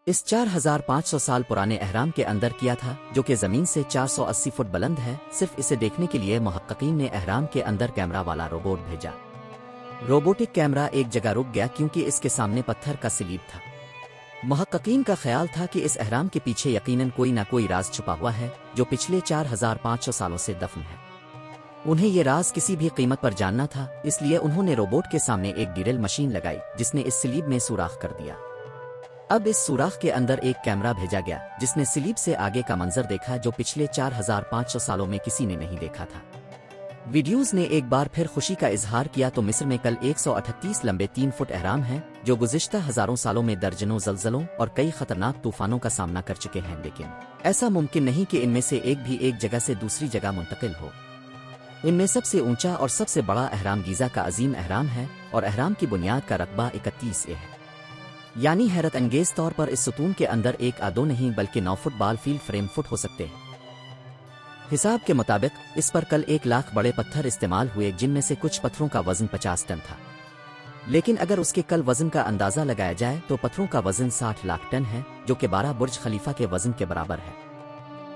इस 4500 साल पुराने अहराम के अंदर किया था, जो कि जमीन से 480 फुट बुलंद है। सिर्फ इसे देखने के लिए मुहक्किकीन ने अहराम के अंदर कैमरा वाला रोबोट भेजा। रोबोटिक कैमरा एक जगह रुक गया क्योंकि इसके सामने पत्थर का स्लीब था। मुहक्किकीन का ख्याल था कि इस अहराम के पीछे यकीनन कोई ना कोई राज छुपा हुआ है जो पिछले 4500 सालों से दफन है। उन्हें ये राज किसी भी कीमत पर जानना था, इसलिए उन्होंने रोबोट के सामने एक ड्रिल मशीन लगाई जिसने इस स्लीब में सुराख कर दिया। अब इस सुराख के अंदर एक कैमरा भेजा गया जिसने स्लीब से आगे का मंजर देखा जो पिछले 4500 सालों में किसी ने नहीं देखा था। वीडियोज ने एक बार फिर खुशी का इजहार किया तो मिस्र में कल 138 लंबे 3 फुट अहराम हैं जो गुज़िश्ता हजारों सालों में दर्जनों ज़लज़लों और कई खतरनाक तूफानों का सामना कर चुके हैं, लेकिन ऐसा मुमकिन नहीं कि इनमें से एक भी एक जगह से दूसरी जगह मुंतकिल हो। इनमें सबसे ऊंचा और सबसे बड़ा अहराम गीज़ा का अजीम अहराम है और अहराम की बुनियाद का रकबा 31 है। यानी हैरत अंगेज तौर पर इस सतून के अंदर एक आधो नहीं बल्कि 9 फुट बाल फील्ड फ्रेम फुट हो सकते हैं। हिसाब के मुताबिक इस पर कल 1 लाख बड़े पत्थर इस्तेमाल हुए, जिनमें से कुछ पत्थरों का वजन 50 टन था। लेकिन अगर उसके कल वजन का अंदाजा लगाया जाए तो पत्थरों का वजन 60 लाख टन है, जो कि 12 बुर्ज खलीफा के वजन के बराबर है।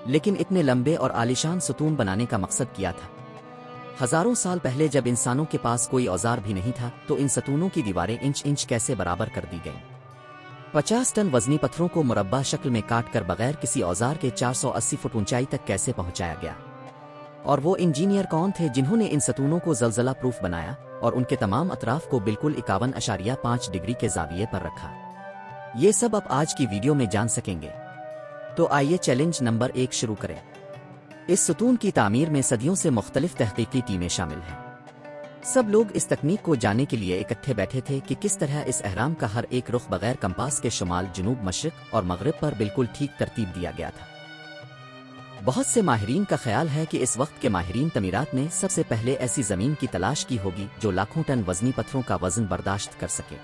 लेकिन इतने लंबे और आलीशान सतून बनाने का मकसद क्या था? हजारों साल पहले जब इंसानों के पास कोई औजार भी नहीं था तो इन सतूनों की दीवारें इंच इंच कैसे बराबर कर दी गईं? 50 टन वजनी पत्थरों को मुरब्बा शक्ल में काट कर बगैर किसी औजार के 480 फुट ऊंचाई तक कैसे पहुंचाया गया? और वो इंजीनियर कौन थे जिन्होंने इन सतूनों को ज़लज़ला प्रूफ बनाया और उनके तमाम अतराफ को बिल्कुल 51.5 डिग्री के ज़ाविये पर रखा? ये सब आप आज की वीडियो में जान सकेंगे। तो आइए चैलेंज नंबर 1 शुरू करें। इस सतून की तामीर में सदियों से मुख्तलिफ तहकीकी टीमें शामिल हैं। सब लोग इस तकनीक को जानने के लिए इकट्ठे बैठे थे कि किस तरह इस अहराम का हर एक रुख बगैर कंपास के शुमाल, जनूब, मशरिक और मगरिब पर बिल्कुल ठीक तरतीब दिया गया था। बहुत से माहिरीन का ख्याल है कि इस वक्त के माहिरीन तमीरात ने सबसे पहले ऐसी ज़मीन की तलाश की होगी जो लाखों टन वजनी पत्थरों का वजन बर्दाश्त कर सके।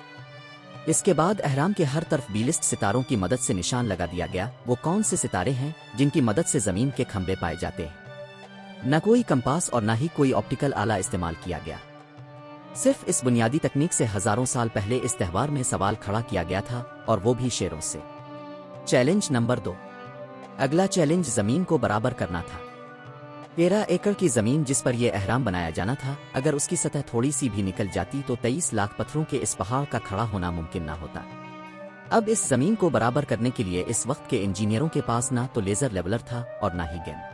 इसके बाद अहराम के हर तरफ बीलिस्ट सितारों की मदद से निशान लगा दिया गया। वो कौन से सितारे हैं जिनकी मदद से ज़मीन के खंभे पाए जाते हैं? न कोई कंपास और न ही कोई ऑप्टिकल आला इस्तेमाल किया गया। सिर्फ इस बुनियादी तकनीक से हजारों साल पहले इस त्यौहार में सवाल खड़ा किया गया था, और वो भी शेरों से। Challenge number 2। अगला चैलेंज जमीन को बराबर करना था। 13 एकड़ की जमीन जिस पर यह अहराम बनाया जाना था, अगर उसकी सतह थोड़ी सी भी निकल जाती तो 23 लाख पत्थरों के इस पहाड़ का खड़ा होना मुमकिन ना होता। अब इस जमीन को बराबर करने के लिए इस वक्त के इंजीनियरों के पास ना तो लेजर लेवलर था और ना ही गेंद।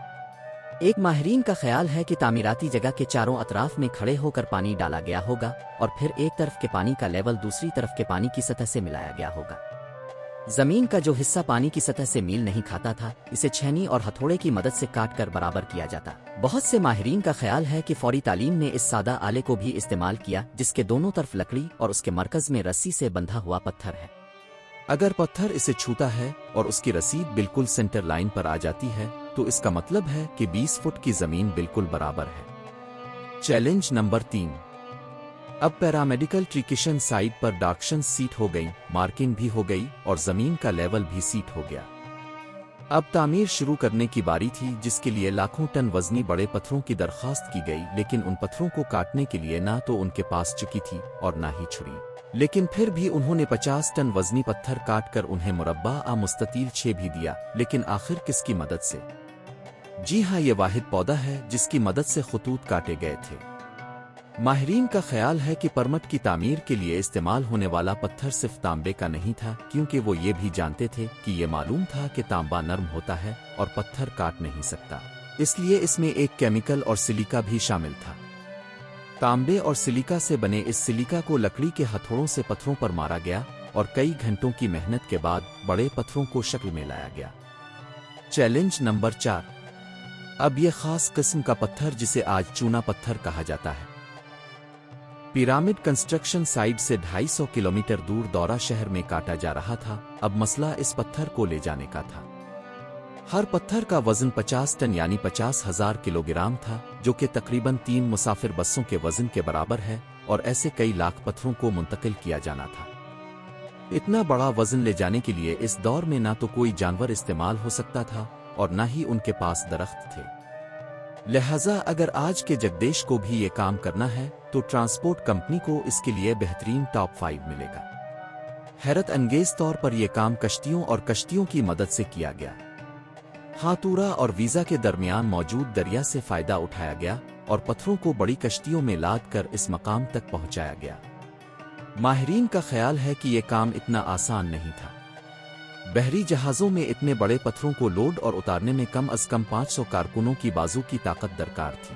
एक माहिरीन का ख्याल है कि तामीराती जगह के चारों अतराफ में खड़े होकर पानी डाला गया होगा और फिर एक तरफ के पानी का लेवल दूसरी तरफ के पानी की सतह से मिलाया गया होगा। जमीन का जो हिस्सा पानी की सतह से मील नहीं खाता था, इसे छेनी और हथौड़े की मदद से काट कर बराबर किया जाता। बहुत से माहिरीन का ख्याल है कि फौरी तालीम ने इस सादा आले को भी इस्तेमाल किया जिसके दोनों तरफ लकड़ी और उसके मरकज में रस्सी से बंधा हुआ पत्थर है। अगर पत्थर इसे छूता है और उसकी रसीद बिल्कुल सेंटर लाइन पर आ जाती है तो इसका मतलब है कि 20 फुट की जमीन बिल्कुल बराबर है। Challenge number 3। अब पैरामेडिकल ट्रिकिशन साइट पर डाक्शन सीट हो गई, मार्किंग भी हो गई और जमीन का लेवल भी सीट हो गया। अब तामीर शुरू करने की बारी थी, जिसके लिए लाखों टन वजनी बड़े पत्थरों की दरख्वास्त की गई, लेकिन उन पत्थरों को काटने के लिए ना तो उनके पास चुकी थी और ना ही छुरी। लेकिन फिर भी उन्होंने 50 टन वजनी पत्थर काट कर उन्हें मुरब्बा आ मुस्ततील छे भी दिया। लेकिन आखिर किसकी मदद से? जी हाँ, ये वाहिद पौधा है जिसकी मदद से खतूत काटे गए थे। माहिरीन का ख्याल है कि परमट की तामीर के लिए इस्तेमाल होने वाला पत्थर सिर्फ तांबे का नहीं था, क्योंकि वो ये भी जानते थे कि ये मालूम था कि तांबा नर्म होता है और पत्थर काट नहीं सकता, इसलिए इसमें एक केमिकल और सिलिका भी शामिल था। तांबे और सिलिका से बने इस सिलिका को लकड़ी के हथौड़ों से पत्थरों पर मारा गया और कई घंटों की मेहनत के बाद बड़े पत्थरों को शक्ल में लाया गया। Challenge number 4। अब यह खास किस्म का पत्थर जिसे आज चूना पत्थर कहा जाता है। पिरामिड कंस्ट्रक्शन साइट से 250 किलोमीटर दूर दौरा शहर में काटा जा रहा था। अब मसला इस पत्थर को ले जाने का था। हर पत्थर का वजन 50 टन यानी 50,000 किलोग्राम था, जो कि तकरीबन 3 मुसाफिर बसों के वजन के बराबर है, और ऐसे कई लाख पत्थरों को मुंतकिल किया जाना था। इतना बड़ा वजन ले जाने के लिए इस दौर में ना तो कोई जानवर इस्तेमाल हो सकता था और ना ही उनके पास दरख्त थे। लिहाजा अगर आज के जगदेश को भी ये काम करना है तो ट्रांसपोर्ट कंपनी को इसके लिए बेहतरीन टॉप 5 मिलेगा। حیرت انگیز طور پر یہ کام کشتیوں اور کشتیوں کی مدد سے کیا گیا۔ ہاتورا اور ویزا کے درمیان موجود دریا سے فائدہ اٹھایا گیا اور پتھروں کو بڑی کشتیوں میں لاد کر اس مقام تک پہنچایا گیا۔ ماہرین کا خیال ہے کہ یہ کام اتنا آسان نہیں تھا۔ بحری جہازوں میں اتنے بڑے پتھروں کو لوڈ اور اتارنے میں کم از کم 500 کارکنوں کی بازو کی طاقت درکار تھی۔